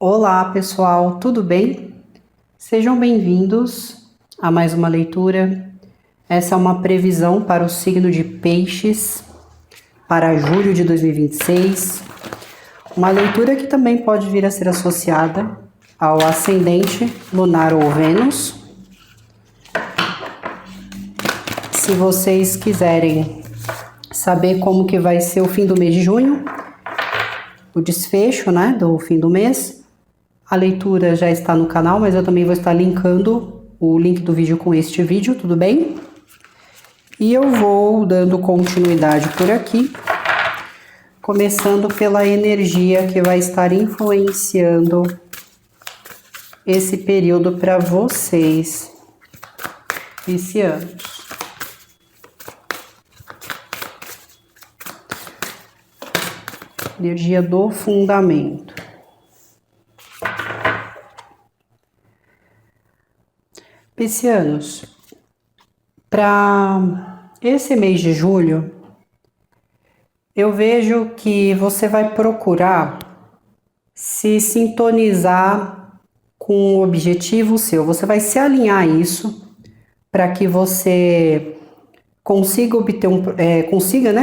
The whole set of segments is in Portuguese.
Olá, pessoal, tudo bem? Sejam bem-vindos a mais uma leitura. Essa é uma previsão para o signo de Peixes para julho de 2026. Uma leitura que também pode vir a ser associada ao ascendente lunar ou Vênus. Se vocês quiserem saber como que vai ser o fim do mês de junho, o desfecho, do fim do mês, a leitura já está no canal, mas eu também vou estar linkando o link do vídeo com este vídeo, tudo bem? E eu vou dando continuidade por aqui, começando pela energia que vai estar influenciando esse período para vocês, piscianos. Energia do fundamento. Piscianos, para esse mês de julho, eu vejo que você vai procurar se sintonizar com um objetivo seu. Você vai se alinhar a isso para que você consiga obter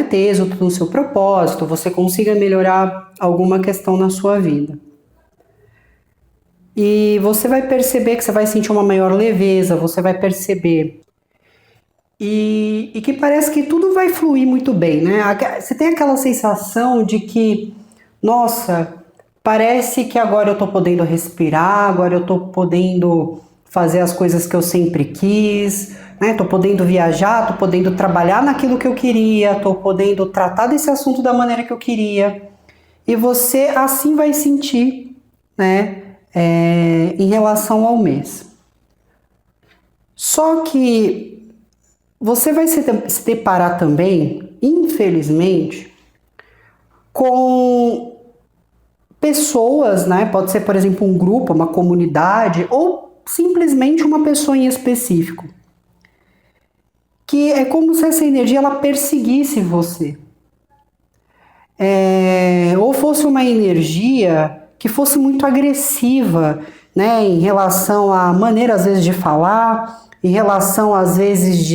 ter êxito no seu propósito, você consiga melhorar alguma questão na sua vida. E você vai perceber que você vai sentir uma maior leveza, você vai perceber e que parece que tudo vai fluir muito bem, né? Você tem aquela sensação de que, nossa, parece que agora eu tô podendo respirar, agora eu tô podendo fazer as coisas que eu sempre quis, né? Tô podendo viajar, tô podendo trabalhar naquilo que eu queria, tô podendo tratar desse assunto da maneira que eu queria. E você assim vai sentir, né? Em relação ao mês. Só que você vai se deparar também, infelizmente, com pessoas, né? Pode ser, por exemplo, um grupo, uma comunidade, ou simplesmente uma pessoa em específico, que é como se essa energia ela perseguisse você. Ou fosse uma energia que fosse muito agressiva, né, em relação à maneira, às vezes, de falar, em relação, às vezes,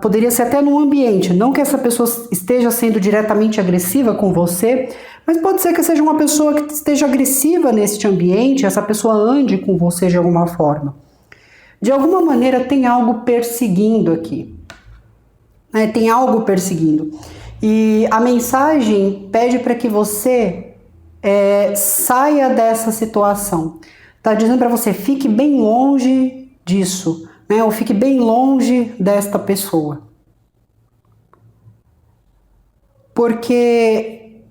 poderia ser até no ambiente, não que essa pessoa esteja sendo diretamente agressiva com você, mas pode ser que seja uma pessoa que esteja agressiva neste ambiente, essa pessoa ande com você de alguma forma. De alguma maneira tem algo perseguindo aqui, né, tem algo perseguindo. E a mensagem pede para que você saia dessa situação. Tá dizendo para você, fique bem longe disso, né? Ou fique bem longe desta pessoa. Porque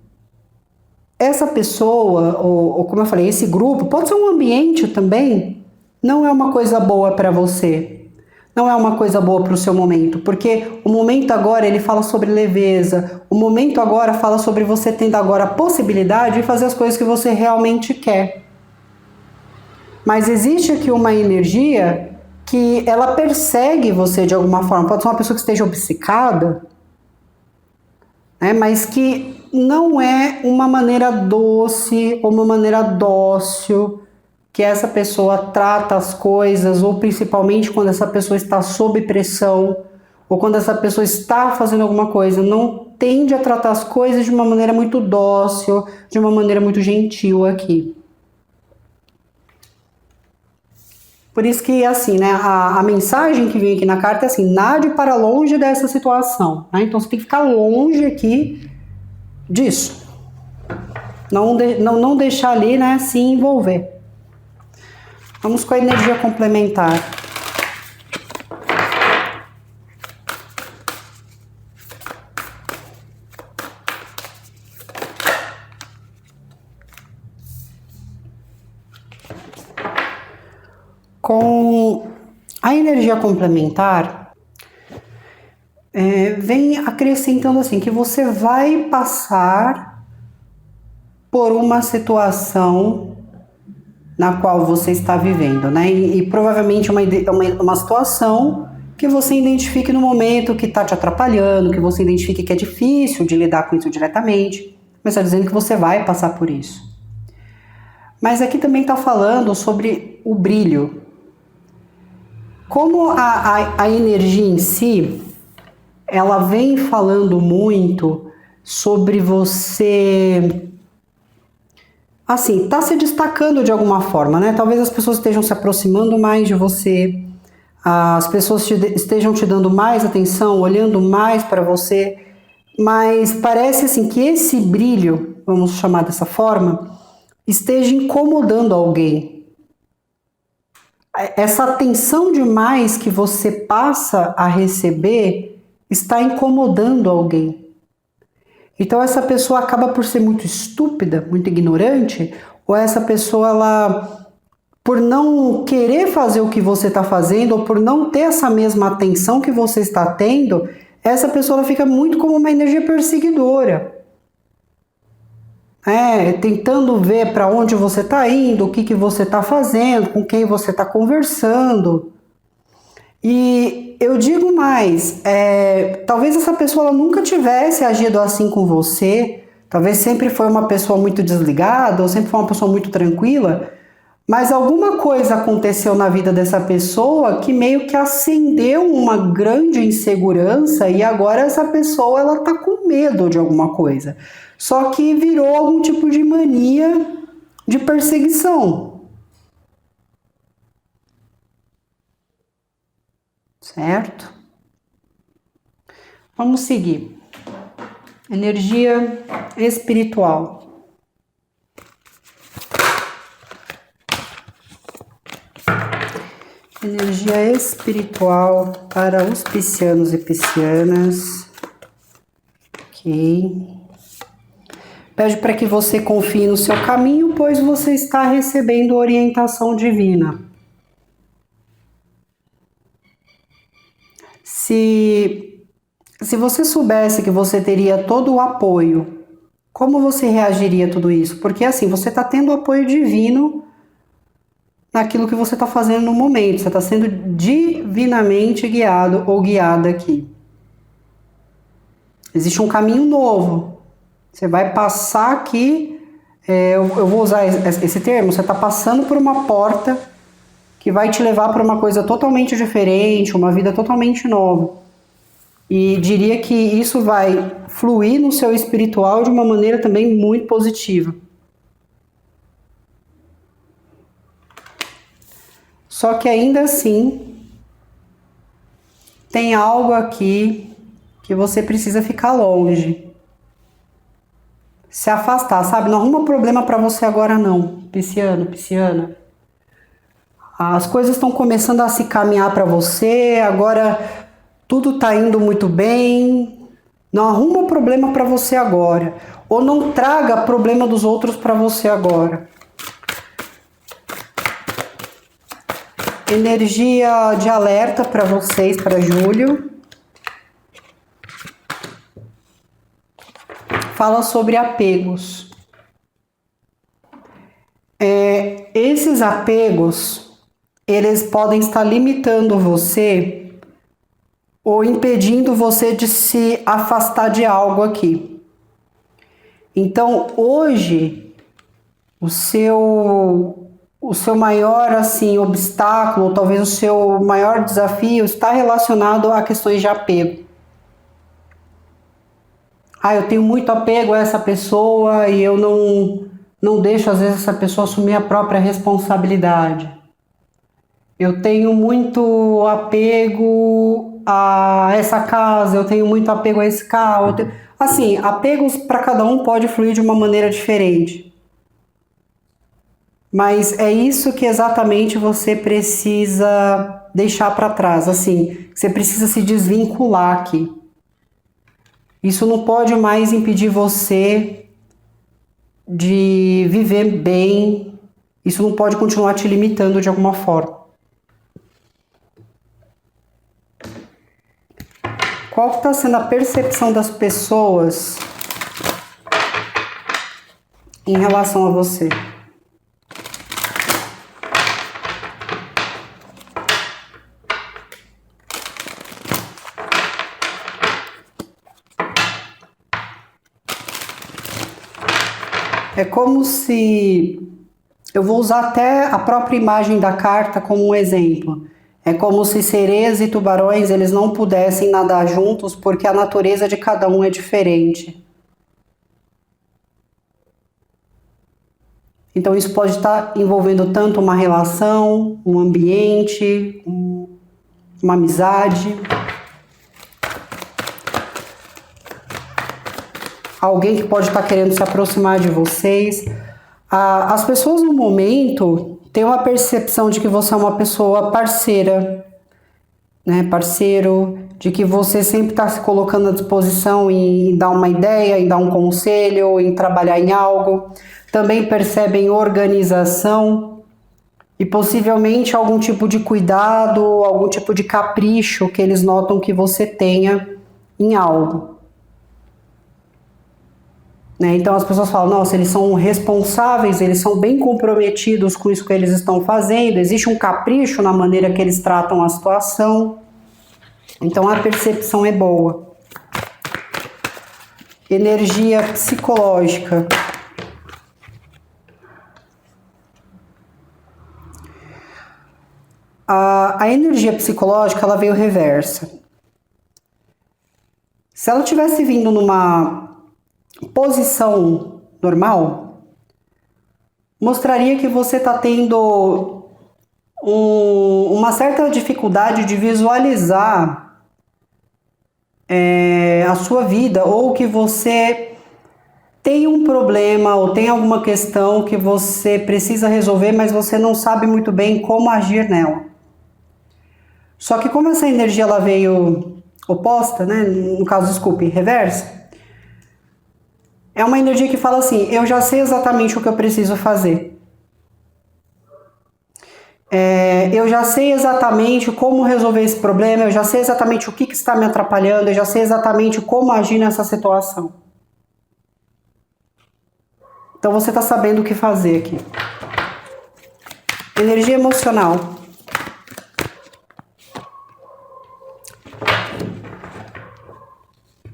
essa pessoa, ou como eu falei, esse grupo, pode ser um ambiente também, não é uma coisa boa para você. Não é uma coisa boa para o seu momento, porque o momento agora ele fala sobre leveza, o momento agora fala sobre você tendo agora a possibilidade de fazer as coisas que você realmente quer. Mas existe aqui uma energia que ela persegue você de alguma forma, pode ser uma pessoa que esteja obcecada, né, mas que não é uma maneira doce ou uma maneira dócil que essa pessoa trata as coisas, ou principalmente quando essa pessoa está sob pressão, ou quando essa pessoa está fazendo alguma coisa, não tende a tratar as coisas de uma maneira muito dócil, de uma maneira muito gentil aqui. Por isso que, assim, né, a mensagem que vem aqui na carta é assim, nade para longe dessa situação, né? Então você tem que ficar longe aqui disso. Não deixar ali, né, se envolver. Vamos com a energia complementar. Com a energia complementar, vem acrescentando assim, que você vai passar por uma situação na qual você está vivendo, né? E provavelmente uma situação que você identifique no momento que está te atrapalhando, que você identifique que é difícil de lidar com isso diretamente, mas está dizendo que você vai passar por isso. Mas aqui também está falando sobre o brilho. Como a energia em si, ela vem falando muito sobre você, assim, tá se destacando de alguma forma, né? Talvez as pessoas estejam se aproximando mais de você, as pessoas estejam te dando mais atenção, olhando mais para você, mas parece assim que esse brilho, vamos chamar dessa forma, esteja incomodando alguém. Essa atenção demais que você passa a receber está incomodando alguém. Então essa pessoa acaba por ser muito estúpida, muito ignorante, ou essa pessoa, ela, por não querer fazer o que você está fazendo, ou por não ter essa mesma atenção que você está tendo, essa pessoa ela fica muito como uma energia perseguidora. Tentando ver para onde você está indo, o que você está fazendo, com quem você está conversando. E eu digo mais, talvez essa pessoa ela nunca tivesse agido assim com você, talvez sempre foi uma pessoa muito desligada, ou sempre foi uma pessoa muito tranquila, mas alguma coisa aconteceu na vida dessa pessoa que meio que acendeu uma grande insegurança e agora essa pessoa ela tá com medo de alguma coisa. Só que virou algum tipo de mania de perseguição. Certo? Vamos seguir. Energia espiritual. Energia espiritual para os piscianos e piscianas. Ok. Pede para que você confie no seu caminho, pois você está recebendo orientação divina. Se você soubesse que você teria todo o apoio, como você reagiria a tudo isso? Porque assim, você está tendo apoio divino naquilo que você está fazendo no momento. Você está sendo divinamente guiado ou guiada aqui. Existe um caminho novo. Você vai passar aqui, eu vou usar esse termo, você está passando por uma porta que vai te levar para uma coisa totalmente diferente, uma vida totalmente nova. E diria que isso vai fluir no seu espiritual de uma maneira também muito positiva. Só que ainda assim, tem algo aqui que você precisa ficar longe. Se afastar, sabe? Não arruma problema para você agora não, pisciano, pisciana. As coisas estão começando a se caminhar para você, agora tudo tá indo muito bem. Não arruma problema para você agora, ou não traga problema dos outros para você agora. Energia de alerta para vocês, para julho. Fala sobre apegos. Esses apegos, eles podem estar limitando você ou impedindo você de se afastar de algo aqui. Então, hoje, o seu maior assim obstáculo, ou talvez o seu maior desafio está relacionado a questões de apego. Eu tenho muito apego a essa pessoa e eu não deixo às vezes essa pessoa assumir a própria responsabilidade. Eu tenho muito apego a essa casa, eu tenho muito apego a esse carro. Assim, apegos para cada um pode fluir de uma maneira diferente. Mas é isso que exatamente você precisa deixar para trás, assim, você precisa se desvincular aqui. Isso não pode mais impedir você de viver bem, isso não pode continuar te limitando de alguma forma. Qual que está sendo a percepção das pessoas em relação a você? É como se Eu vou usar até a própria imagem da carta como um exemplo. É como se sereias e tubarões eles não pudessem nadar juntos porque a natureza de cada um é diferente. Então isso pode estar envolvendo tanto uma relação, um ambiente, uma amizade. Alguém que pode estar querendo se aproximar de vocês. As pessoas no momento têm uma percepção de que você é uma pessoa parceira, né? Parceiro, de que você sempre está se colocando à disposição em dar uma ideia, em dar um conselho, em trabalhar em algo. Também percebem organização e possivelmente algum tipo de cuidado, algum tipo de capricho que eles notam que você tenha em algo. Então as pessoas falam, nossa, eles são responsáveis, eles são bem comprometidos com isso que eles estão fazendo, existe um capricho na maneira que eles tratam a situação, então a percepção é boa. Energia psicológica. A energia psicológica, ela veio reversa. Se ela tivesse vindo numa posição normal, mostraria que você está tendo uma certa dificuldade de visualizar a sua vida, ou que você tem um problema ou tem alguma questão que você precisa resolver, mas você não sabe muito bem como agir nela. Só que como essa energia ela veio oposta, né? No caso, desculpe, reversa, é uma energia que fala assim, eu já sei exatamente o que eu preciso fazer. Eu já sei exatamente como resolver esse problema, eu já sei exatamente o que está me atrapalhando, eu já sei exatamente como agir nessa situação. Então você está sabendo o que fazer aqui. Energia emocional.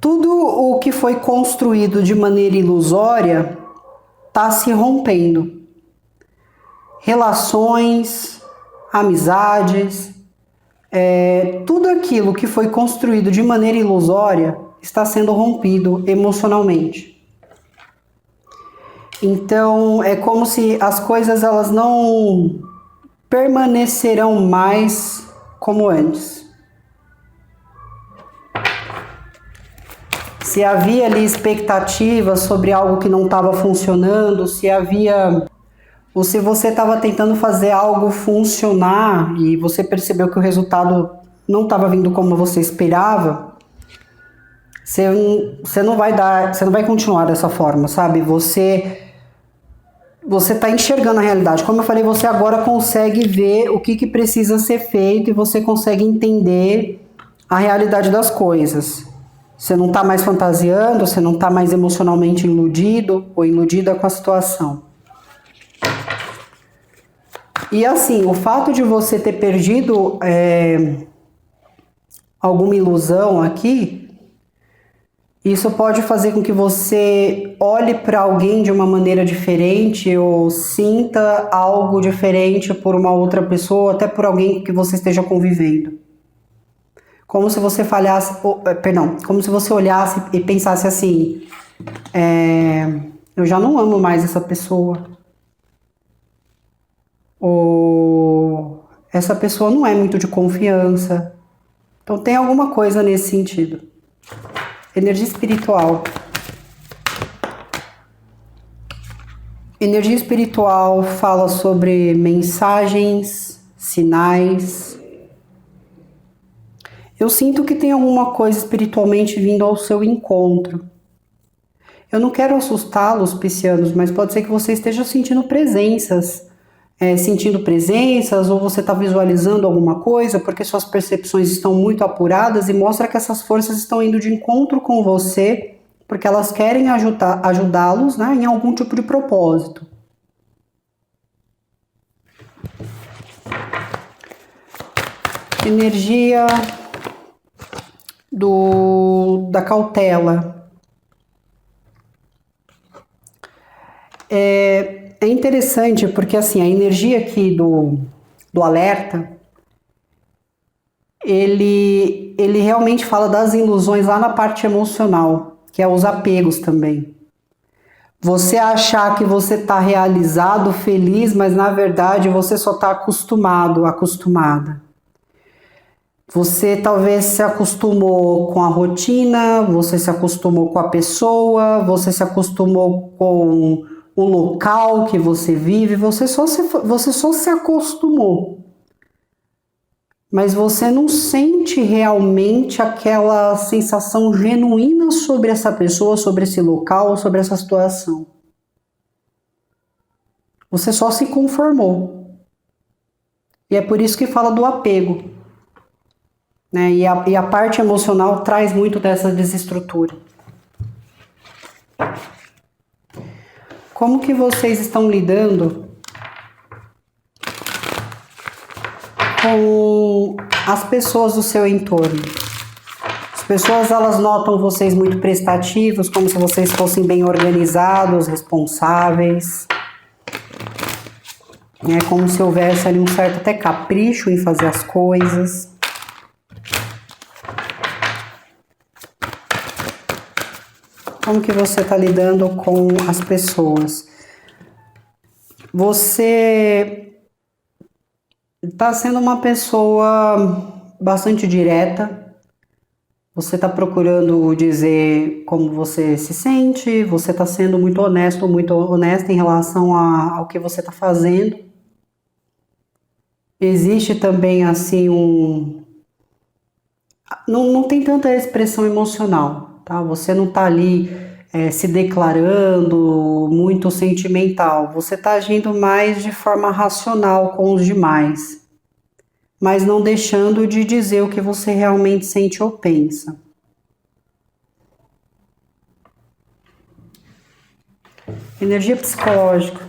Tudo o que foi construído de maneira ilusória está se rompendo. Relações, amizades, tudo aquilo que foi construído de maneira ilusória está sendo rompido emocionalmente. Então é como se as coisas elas não permanecerão mais como antes. Se havia ali expectativas sobre algo que não estava funcionando, ou se você estava tentando fazer algo funcionar e você percebeu que o resultado não estava vindo como você esperava, você não vai continuar dessa forma, sabe? Você está enxergando a realidade. Como eu falei, você agora consegue ver o que precisa ser feito e você consegue entender a realidade das coisas. Você não está mais fantasiando, você não está mais emocionalmente iludido ou iludida com a situação. E assim, o fato de você ter perdido alguma ilusão aqui, isso pode fazer com que você olhe para alguém de uma maneira diferente ou sinta algo diferente por uma outra pessoa, até por alguém que você esteja convivendo. Como se você como se você olhasse e pensasse assim, eu já não amo mais essa pessoa. Ou essa pessoa não é muito de confiança. Então tem alguma coisa nesse sentido. Energia espiritual. Energia espiritual fala sobre mensagens, sinais. Eu sinto que tem alguma coisa espiritualmente vindo ao seu encontro. Eu não quero assustá-los, piscianos, mas pode ser que você esteja sentindo presenças. Ou você está visualizando alguma coisa, porque suas percepções estão muito apuradas e mostra que essas forças estão indo de encontro com você, porque elas querem ajudá-los, né, em algum tipo de propósito. Energia da cautela. É interessante porque assim, a energia aqui do alerta, ele realmente fala das ilusões lá na parte emocional, que é os apegos também. Você achar que você está realizado, feliz, mas na verdade você só está acostumado, acostumada. Você talvez se acostumou com a rotina, você se acostumou com a pessoa, você se acostumou com o local que você vive, você só se acostumou. Mas você não sente realmente aquela sensação genuína sobre essa pessoa, sobre esse local, sobre essa situação. Você só se conformou. E é por isso que fala do apego. Né? E a parte emocional traz muito dessa desestrutura. Como que vocês estão lidando com as pessoas do seu entorno? As pessoas, elas notam vocês muito prestativos, como se vocês fossem bem organizados, responsáveis. É como se houvesse ali um certo até capricho em fazer as coisas. Como que você está lidando com as pessoas? Você está sendo uma pessoa bastante direta. Você está procurando dizer como você se sente. Você está sendo muito honesto, muito honesta em relação ao que você está fazendo. Existe também assim não tem tanta expressão emocional, tá? Você não tá ali se declarando muito sentimental. Você tá agindo mais de forma racional com os demais, mas não deixando de dizer o que você realmente sente ou pensa. Energia psicológica.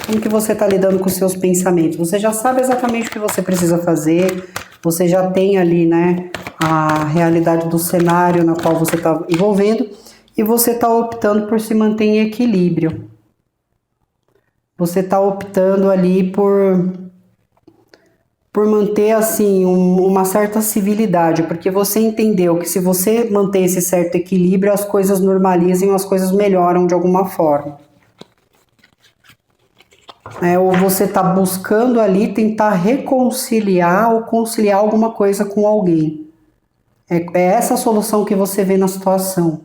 Como que você está lidando com os seus pensamentos? Você já sabe exatamente o que você precisa fazer, você já tem ali, né, a realidade do cenário na qual você está envolvendo e você está optando por se manter em equilíbrio. Você está optando ali por manter, assim, uma certa civilidade, porque você entendeu que se você manter esse certo equilíbrio, as coisas normalizam, as coisas melhoram de alguma forma. Ou você está buscando ali tentar reconciliar ou conciliar alguma coisa com alguém. É essa a solução que você vê na situação.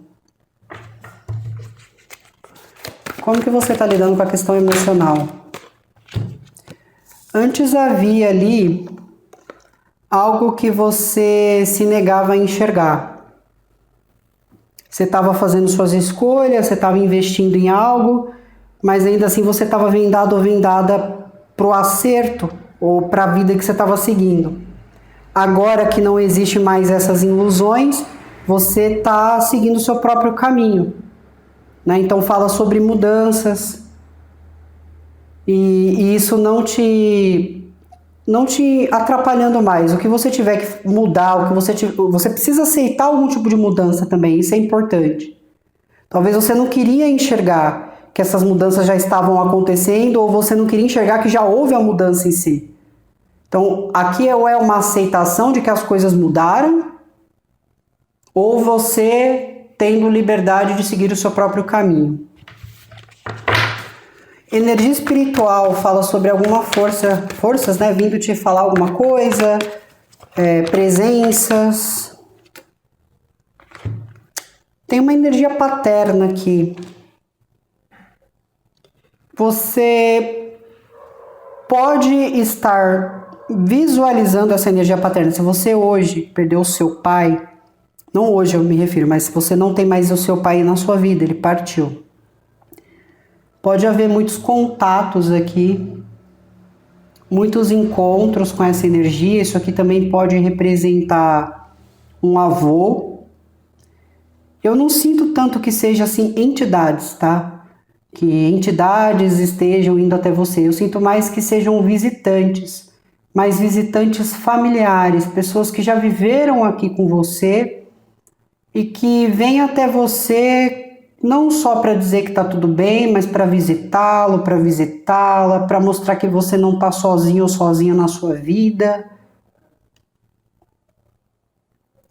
Como que você está lidando com a questão emocional? Antes havia ali algo que você se negava a enxergar. Você estava fazendo suas escolhas, você estava investindo em algo, mas ainda assim você estava vendado ou vendada para o acerto ou para a vida que você estava seguindo. Agora que não existe mais essas ilusões, você está seguindo o seu próprio caminho. Né? Então fala sobre mudanças e isso não te atrapalhando mais. O que você tiver que mudar, você precisa aceitar algum tipo de mudança também, isso é importante. Talvez você não queria enxergar que essas mudanças já estavam acontecendo ou você não queria enxergar que já houve a mudança em si. Então, aqui é uma aceitação de que as coisas mudaram ou você tendo liberdade de seguir o seu próprio caminho. Energia espiritual fala sobre alguma forças, né, vindo te falar alguma coisa, presenças. Tem uma energia paterna aqui. Você pode estar visualizando essa energia paterna. Se você hoje perdeu o seu pai, não hoje eu me refiro, mas se você não tem mais o seu pai na sua vida, ele partiu. Pode haver muitos contatos aqui, muitos encontros com essa energia. Isso aqui também pode representar um avô. Eu não sinto tanto que seja assim entidades, tá? Que entidades estejam indo até você. Eu sinto mais que sejam visitantes, mas visitantes familiares, pessoas que já viveram aqui com você e que vêm até você não só para dizer que está tudo bem, mas para visitá-lo, para visitá-la, para mostrar que você não está sozinho ou sozinha na sua vida.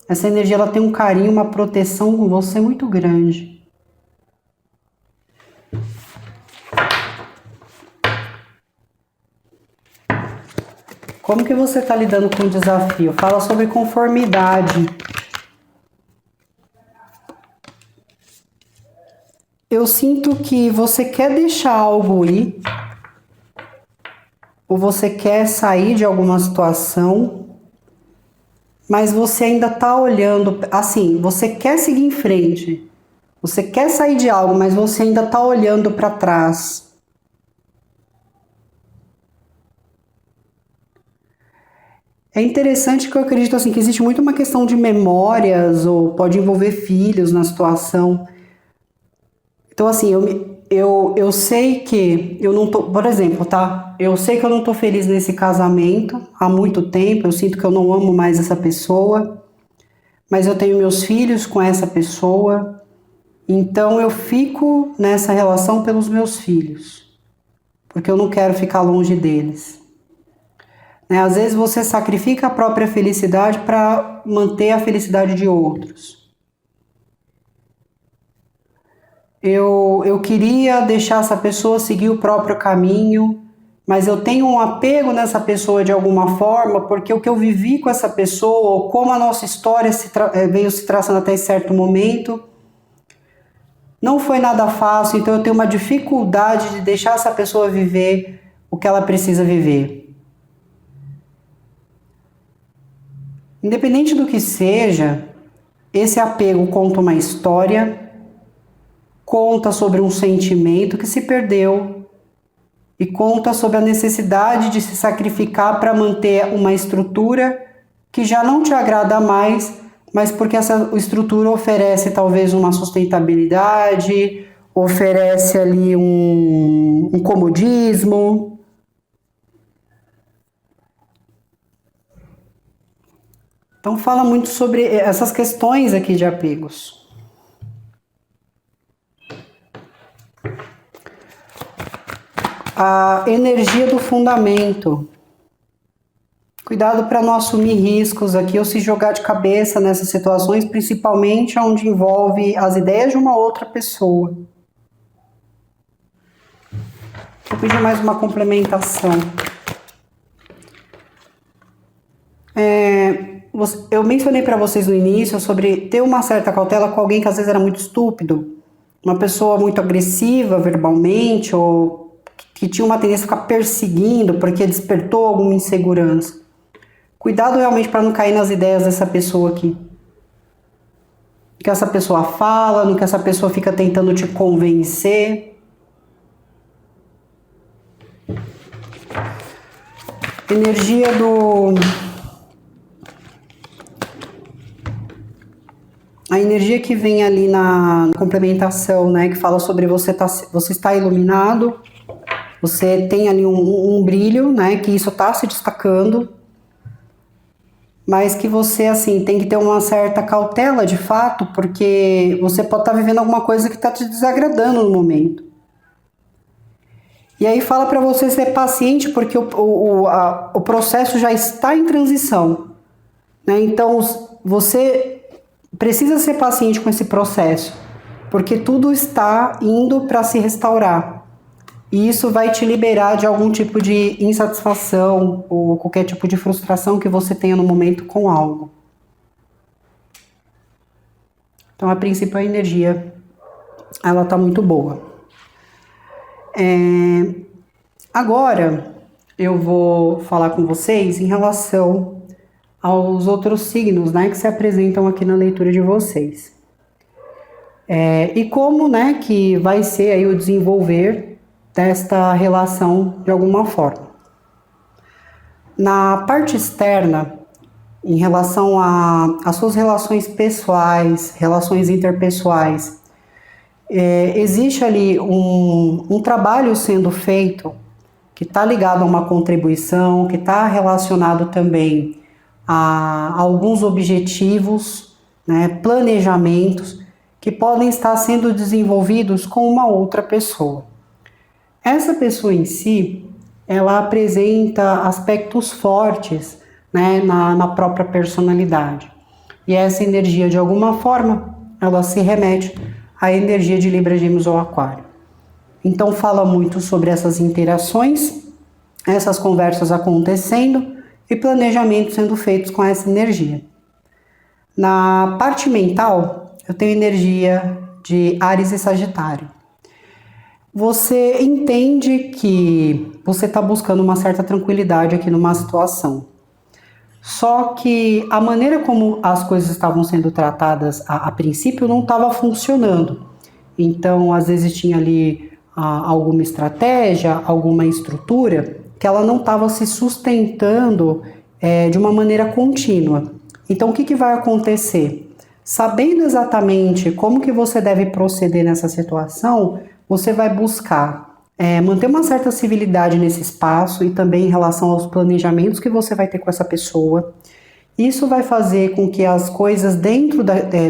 Essa energia ela tem um carinho, uma proteção com você muito grande. Como que você está lidando com o desafio? Fala sobre conformidade. Eu sinto que você quer deixar algo ir, ou você quer sair de alguma situação, mas você ainda está olhando, assim, você quer seguir em frente, você quer sair de algo, mas você ainda está olhando para trás. É interessante que eu acredito assim, que existe muito uma questão de memórias, ou pode envolver filhos na situação. Então, assim, eu sei que eu não tô, por exemplo, tá? Eu sei que eu não tô feliz nesse casamento há muito tempo, eu sinto que eu não amo mais essa pessoa, mas eu tenho meus filhos com essa pessoa, então eu fico nessa relação pelos meus filhos, porque eu não quero ficar longe deles. Né? Às vezes você sacrifica a própria felicidade para manter a felicidade de outros. Eu queria deixar essa pessoa seguir o próprio caminho, mas eu tenho um apego nessa pessoa de alguma forma, porque o que eu vivi com essa pessoa, ou como a nossa história veio se traçando até certo momento, não foi nada fácil, então eu tenho uma dificuldade de deixar essa pessoa viver o que ela precisa viver. Independente do que seja, esse apego conta uma história, conta sobre um sentimento que se perdeu e conta sobre a necessidade de se sacrificar para manter uma estrutura que já não te agrada mais, mas porque essa estrutura oferece talvez uma sustentabilidade, oferece ali um comodismo. Então fala muito sobre essas questões aqui de apegos. A energia do fundamento. Cuidado para não assumir riscos aqui ou se jogar de cabeça nessas situações, principalmente onde envolve as ideias de uma outra pessoa. Vou pedir mais uma complementação. Eu mencionei para vocês no início sobre ter uma certa cautela com alguém que às vezes era muito estúpido, uma pessoa muito agressiva verbalmente, ou que tinha uma tendência a ficar perseguindo porque despertou alguma insegurança. Cuidado realmente para não cair nas ideias dessa pessoa aqui. No que essa pessoa fala, no que essa pessoa fica tentando te convencer. Energia do... A energia que vem ali na complementação, né, que fala sobre você está iluminado, você tem ali um brilho, né, que isso está se destacando, mas que você, assim, tem que ter uma certa cautela de fato, porque você pode estar vivendo alguma coisa que está te desagradando no momento. E aí fala para você ser paciente, porque o processo já está em transição, né, então você precisa ser paciente com esse processo, porque tudo está indo para se restaurar. E isso vai te liberar de algum tipo de insatisfação ou qualquer tipo de frustração que você tenha no momento com algo. Então, a princípio, a energia, ela tá muito boa. Agora, eu vou falar com vocês em relação aos outros signos, né, que se apresentam aqui na leitura de vocês. E como, né, que vai ser aí o desenvolver desta relação de alguma forma. Na parte externa, em relação às suas relações pessoais, relações interpessoais, existe ali um trabalho sendo feito que está ligado a uma contribuição, que está relacionado também a alguns objetivos, né, planejamentos, que podem estar sendo desenvolvidos com uma outra pessoa. Essa pessoa em si, ela apresenta aspectos fortes, né, na própria personalidade. E essa energia, de alguma forma, ela se remete à energia de Libra, Gêmeos ou Aquário. Então fala muito sobre essas interações, essas conversas acontecendo e planejamentos sendo feitos com essa energia. Na parte mental, eu tenho energia de Áries e Sagitário. Você entende que você está buscando uma certa tranquilidade aqui numa situação. Só que a maneira como as coisas estavam sendo tratadas a princípio não estava funcionando. Então, às vezes tinha ali alguma estratégia, alguma estrutura que ela não estava se sustentando de uma maneira contínua. Então, o que vai acontecer? Sabendo exatamente como que você deve proceder nessa situação, você vai buscar manter uma certa civilidade nesse espaço e também em relação aos planejamentos que você vai ter com essa pessoa. Isso vai fazer com que as coisas dentro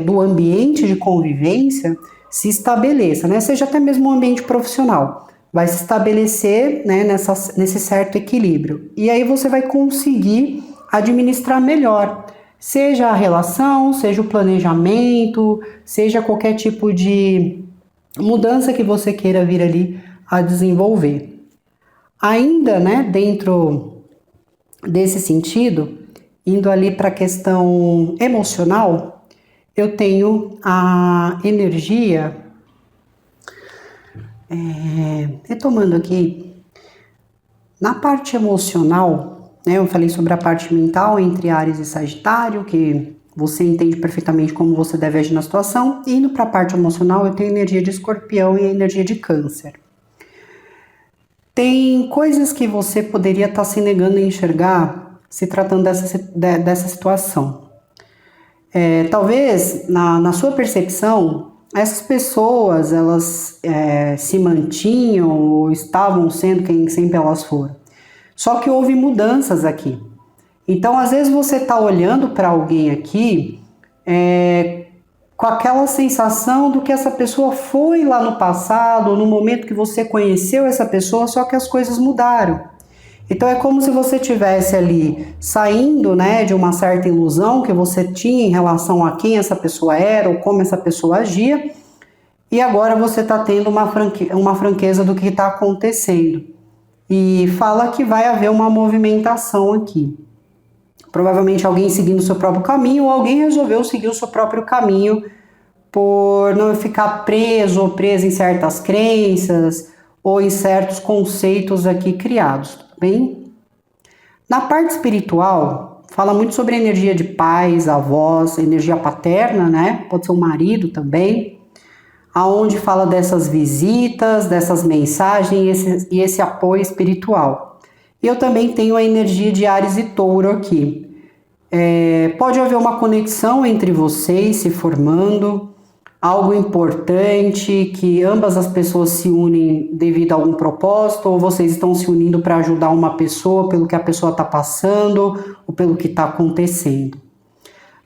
do ambiente de convivência se estabeleça, né? Seja até mesmo um ambiente profissional. Vai se estabelecer, né, nesse certo equilíbrio. E aí você vai conseguir administrar melhor, seja a relação, seja o planejamento, seja qualquer tipo de mudança que você queira vir ali a desenvolver. Ainda, né, dentro desse sentido, indo ali para a questão emocional, eu tenho a energia, retomando aqui, na parte emocional, né, eu falei sobre a parte mental entre Áries e Sagitário, que você entende perfeitamente como você deve agir na situação, e indo para a parte emocional, eu tenho a energia de Escorpião e a energia de Câncer. Tem coisas que você poderia estar se negando a enxergar se tratando dessa situação. Talvez, na sua percepção, essas pessoas, elas se mantinham ou estavam sendo quem sempre elas foram. Só que houve mudanças aqui. Então, às vezes você está olhando para alguém aqui com aquela sensação do que essa pessoa foi lá no passado, ou no momento que você conheceu essa pessoa, só que as coisas mudaram. Então é como se você estivesse ali saindo, né, de uma certa ilusão que você tinha em relação a quem essa pessoa era ou como essa pessoa agia, e agora você está tendo uma franqueza do que está acontecendo. E fala que vai haver uma movimentação aqui. Provavelmente alguém seguindo o seu próprio caminho, ou alguém resolveu seguir o seu próprio caminho por não ficar preso ou presa em certas crenças ou em certos conceitos aqui criados, tudo bem? Na parte espiritual, fala muito sobre a energia de pais, avós, energia paterna, né? Pode ser o marido também, aonde fala dessas visitas, dessas mensagens e esse apoio espiritual. E eu também tenho a energia de Áries e Touro aqui. Pode haver uma conexão entre vocês se formando, algo importante, que ambas as pessoas se unem devido a algum propósito, ou vocês estão se unindo para ajudar uma pessoa pelo que a pessoa está passando, ou pelo que está acontecendo.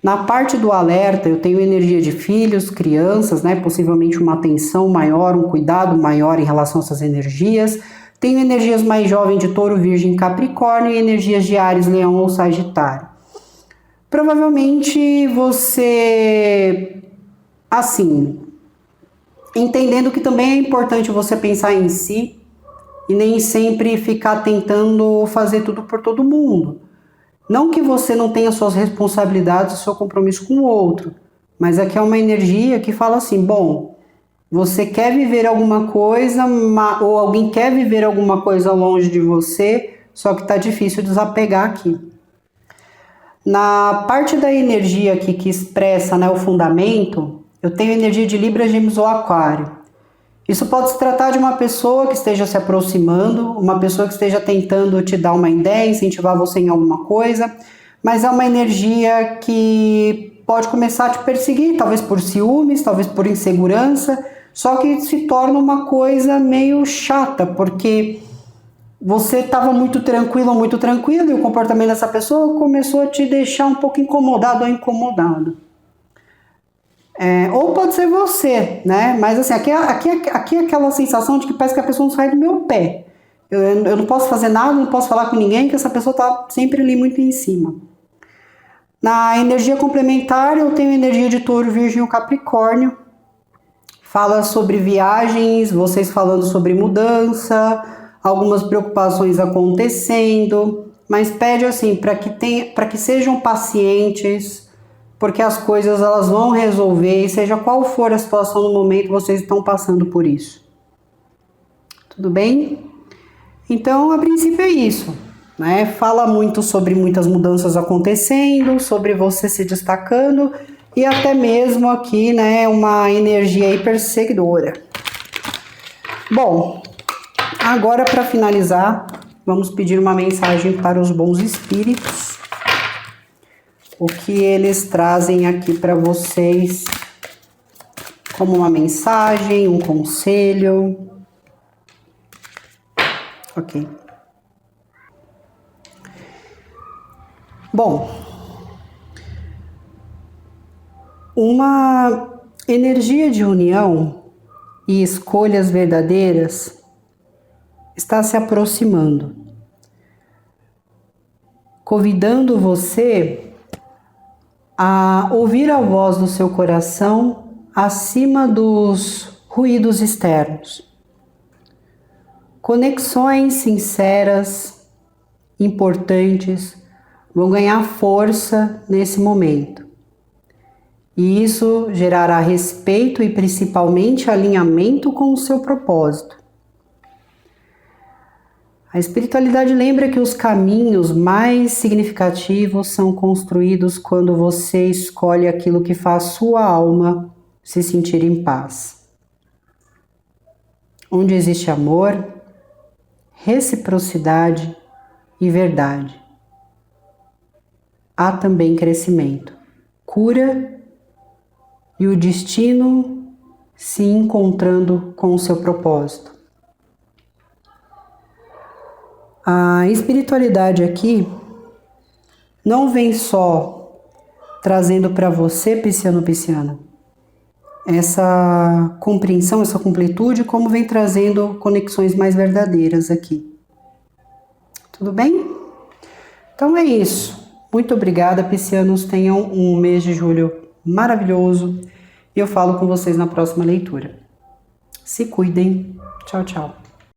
Na parte do alerta, eu tenho energia de filhos, crianças, né, possivelmente uma atenção maior, um cuidado maior em relação a essas energias. Tenho energias mais jovens de Touro, Virgem, Capricórnio e energias de Áries, Leão ou Sagitário. Provavelmente você, assim, entendendo que também é importante você pensar em si e nem sempre ficar tentando fazer tudo por todo mundo. Não que você não tenha suas responsabilidades e seu compromisso com o outro, mas aqui é uma energia que fala assim, bom, você quer viver alguma coisa ou alguém quer viver alguma coisa longe de você, só que tá difícil desapegar aqui. Na parte da energia aqui que expressa, né, o fundamento, eu tenho energia de Libra, Gêmeos ou Aquário. Isso pode se tratar de uma pessoa que esteja se aproximando, uma pessoa que esteja tentando te dar uma ideia, incentivar você em alguma coisa, mas é uma energia que pode começar a te perseguir, talvez por ciúmes, talvez por insegurança, só que se torna uma coisa meio chata, porque você estava muito tranquilo, e o comportamento dessa pessoa começou a te deixar um pouco incomodado ou incomodado. Ou pode ser você, né? Mas assim, aqui é aquela sensação de que parece que a pessoa não sai do meu pé. Eu não posso fazer nada, não posso falar com ninguém, que essa pessoa tá sempre ali muito em cima. Na energia complementar, eu tenho energia de Touro, Virgem e Capricórnio. Fala sobre viagens, vocês falando sobre mudança, algumas preocupações acontecendo, mas pede assim para que sejam pacientes, porque as coisas elas vão resolver, e seja qual for a situação no momento, vocês estão passando por isso. Tudo bem? Então, a princípio é isso, né? Fala muito sobre muitas mudanças acontecendo, sobre você se destacando e até mesmo aqui, né, uma energia aí perseguidora. Bom, agora para finalizar, vamos pedir uma mensagem para os bons espíritos. O que eles trazem aqui para vocês como uma mensagem, um conselho. Ok. Bom, uma energia de união e escolhas verdadeiras está se aproximando, convidando você a ouvir a voz do seu coração acima dos ruídos externos. Conexões sinceras, importantes, vão ganhar força nesse momento. E isso gerará respeito e principalmente alinhamento com o seu propósito. A espiritualidade lembra que os caminhos mais significativos são construídos quando você escolhe aquilo que faz sua alma se sentir em paz. Onde existe amor, reciprocidade e verdade, há também crescimento, cura e o destino se encontrando com o seu propósito. A espiritualidade aqui não vem só trazendo para você, pisciano-pisciana, essa compreensão, essa completude, como vem trazendo conexões mais verdadeiras aqui. Tudo bem? Então é isso. Muito obrigada, piscianos. Tenham um mês de julho maravilhoso. E eu falo com vocês na próxima leitura. Se cuidem. Tchau, tchau.